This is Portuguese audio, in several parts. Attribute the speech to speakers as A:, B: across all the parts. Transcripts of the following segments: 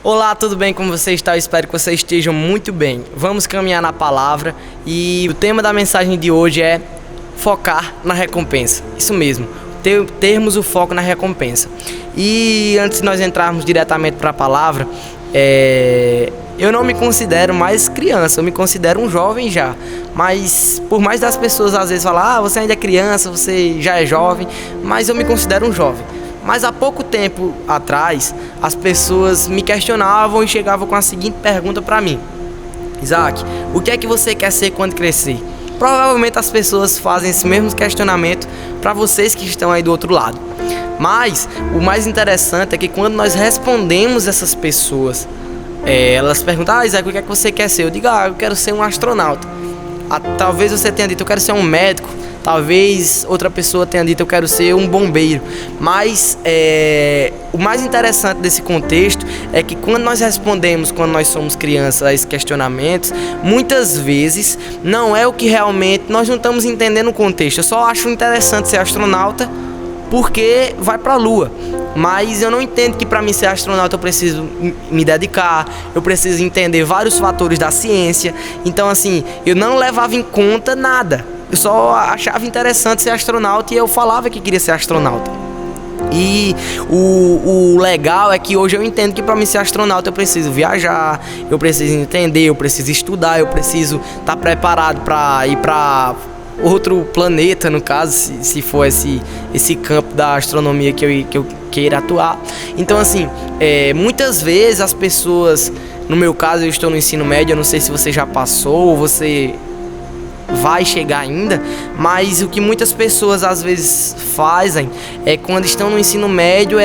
A: Olá, tudo bem? Como você está? Eu espero que vocês estejam muito bem. Vamos caminhar na palavra e o tema da mensagem de hoje é focar na recompensa. Isso mesmo, termos o foco na recompensa. E antes de nós entrarmos diretamente para a palavra, eu não me considero mais criança, eu me considero um jovem já. Mas por mais das pessoas às vezes falar, você ainda é criança, você já é jovem, mas eu me considero um jovem. Mas há pouco tempo atrás, as pessoas me questionavam e chegavam com a seguinte pergunta para mim: Isaac, o que é que você quer ser quando crescer? Provavelmente as pessoas fazem esse mesmo questionamento para vocês que estão aí do outro lado. Mas o mais interessante é que quando nós respondemos essas pessoas, elas perguntam: Isaac, o que é que você quer ser? Eu digo: eu quero ser um astronauta. Talvez você tenha dito: eu quero ser um médico. Talvez outra pessoa tenha dito: eu quero ser um bombeiro. Mas o mais interessante desse contexto é que quando nós respondemos, quando nós somos crianças, a esses questionamentos, muitas vezes não é o que realmente nós não estamos entendendo o contexto. Eu só acho interessante ser astronauta porque vai para a Lua. Mas eu não entendo que para mim ser astronauta eu preciso me dedicar, eu preciso entender vários fatores da ciência. Então assim, eu não levava em conta nada. Eu só achava interessante ser astronauta e eu falava que queria ser astronauta. E o legal é que hoje eu entendo que para mim ser astronauta eu preciso viajar, eu preciso entender, eu preciso estudar, eu preciso estar preparado para ir para outro planeta, no caso, se for esse campo da astronomia que eu queira atuar. Então assim, muitas vezes as pessoas, no meu caso eu estou no ensino médio, eu não sei se você já passou ou você vai chegar ainda, mas o que muitas pessoas às vezes fazem quando estão no ensino médio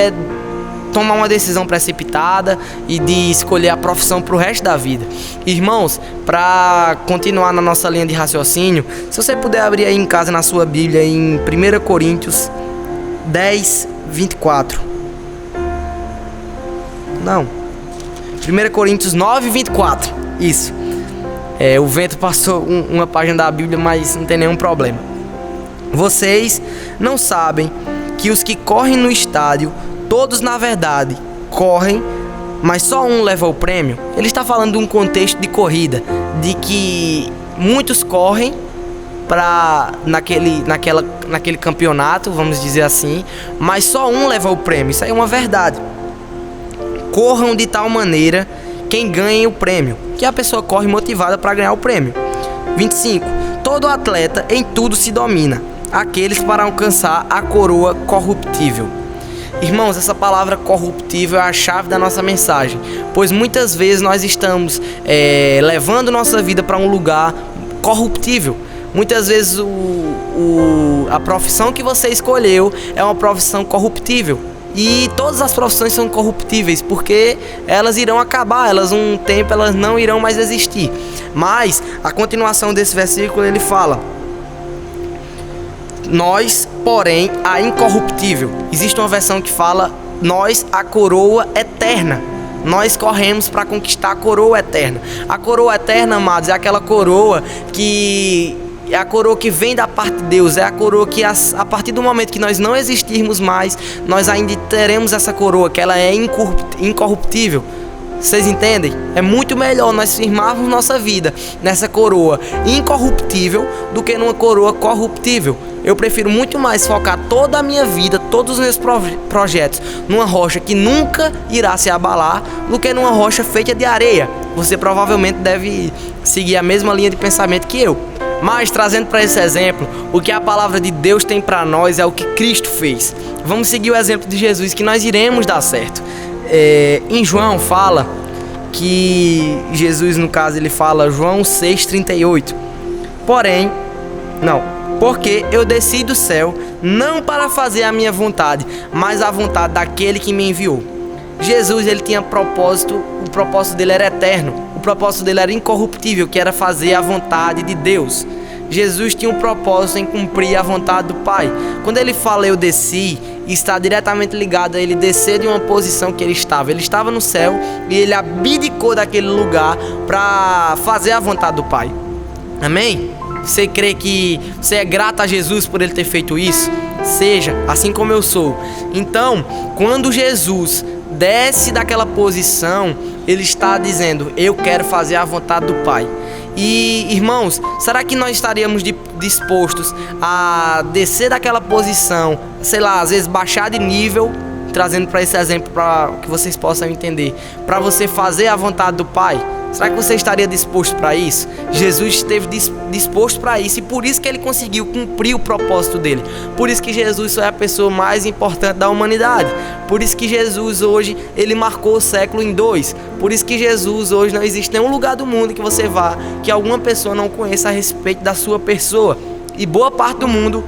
A: tomar uma decisão precipitada e de escolher a profissão para o resto da vida. Irmãos, para continuar na nossa linha de raciocínio, se você puder abrir aí em casa na sua Bíblia em 1 Coríntios 10, 24. Não. 1 Coríntios 9, 24. Isso. O vento passou uma página da Bíblia, mas não tem nenhum problema. Vocês não sabem que os que correm no estádio, todos na verdade correm, mas só um leva o prêmio? Ele está falando de um contexto de corrida, de que muitos correm naquele campeonato, vamos dizer assim, mas só um leva o prêmio. Isso aí é uma verdade. Corram de tal maneira quem ganha o prêmio, que a pessoa corre motivada para ganhar o prêmio. 25. Todo atleta em tudo se domina, aqueles para alcançar a coroa corruptível. Irmãos, essa palavra corruptível é a chave da nossa mensagem, pois muitas vezes nós estamos levando nossa vida para um lugar corruptível. Muitas vezes a profissão que você escolheu é uma profissão corruptível. E todas as profissões são corruptíveis, porque elas irão acabar, um tempo elas não irão mais existir. Mas a continuação desse versículo ele fala: nós, porém, a incorruptível. Existe uma versão que fala: nós, a coroa eterna. Nós corremos para conquistar a coroa eterna. A coroa eterna, amados, é aquela coroa que é a coroa que vem da parte de Deus. É a coroa que a partir do momento que nós não existirmos mais, nós ainda teremos essa coroa, que ela é incorruptível. Vocês entendem? É muito melhor nós firmarmos nossa vida nessa coroa incorruptível do que numa coroa corruptível. Eu prefiro muito mais focar toda a minha vida, todos os meus projetos numa rocha que nunca irá se abalar, do que numa rocha feita de areia. Você provavelmente deve seguir a mesma linha de pensamento que eu. Mas trazendo para esse exemplo, o que a palavra de Deus tem para nós é o que Cristo fez. Vamos seguir o exemplo de Jesus, que nós iremos dar certo. Em João fala que Jesus, no caso, ele fala, João 6,38. Porque eu desci do céu não para fazer a minha vontade, mas a vontade daquele que me enviou. Jesus, ele tinha propósito, o propósito dele era eterno, o propósito dele era incorruptível, que era fazer a vontade de Deus. Jesus tinha um propósito em cumprir a vontade do Pai. Quando ele fala eu desci, está diretamente ligado a ele descer de uma posição que ele estava no céu e ele abdicou daquele lugar para fazer a vontade do Pai. Amém? Você crê que você é grato a Jesus por ele ter feito isso? Seja, assim como eu sou. Então, quando Jesus desce daquela posição, ele está dizendo: eu quero fazer a vontade do Pai. E, irmãos, será que nós estaríamos dispostos a descer daquela posição, sei lá, às vezes baixar de nível, trazendo para esse exemplo para que vocês possam entender, para você fazer a vontade do Pai? Será que você estaria disposto para isso? Jesus esteve disposto para isso, e por isso que ele conseguiu cumprir o propósito dele. Por isso que Jesus só é a pessoa mais importante da humanidade. Por isso que Jesus hoje, ele marcou o século em 2. Por isso que Jesus hoje, não existe nenhum lugar do mundo que você vá que alguma pessoa não conheça a respeito da sua pessoa. E boa parte do mundo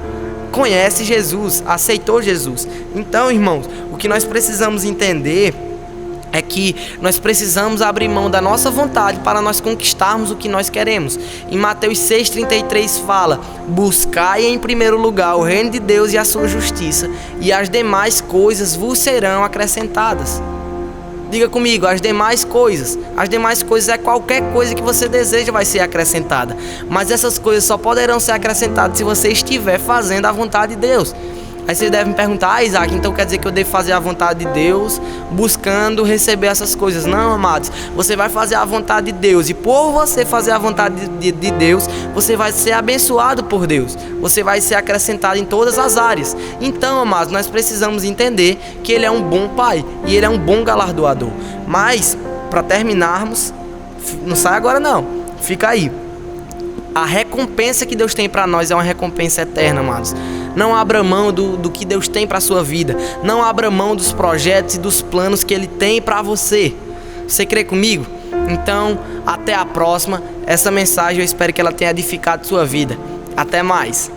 A: conhece Jesus, aceitou Jesus. Então, irmãos, o que nós precisamos entender é que nós precisamos abrir mão da nossa vontade para nós conquistarmos o que nós queremos. Em Mateus 6,33 fala: buscai em primeiro lugar o reino de Deus e a sua justiça, e as demais coisas vos serão acrescentadas. Diga comigo, as demais coisas. As demais coisas é qualquer coisa que você deseja vai ser acrescentada. Mas essas coisas só poderão ser acrescentadas se você estiver fazendo a vontade de Deus. Aí você deve me perguntar: Isaac, então quer dizer que eu devo fazer a vontade de Deus buscando receber essas coisas? Não, amados, você vai fazer a vontade de Deus, e por você fazer a vontade de Deus, você vai ser abençoado por Deus, você vai ser acrescentado em todas as áreas. Então, amados, nós precisamos entender que Ele é um bom Pai e Ele é um bom galardoador. Mas, para terminarmos, não sai agora não, fica aí. A recompensa que Deus tem para nós é uma recompensa eterna, amados. Não abra mão do que Deus tem para a sua vida. Não abra mão dos projetos e dos planos que Ele tem para você. Você crê comigo? Então, até a próxima. Essa mensagem eu espero que ela tenha edificado sua vida. Até mais.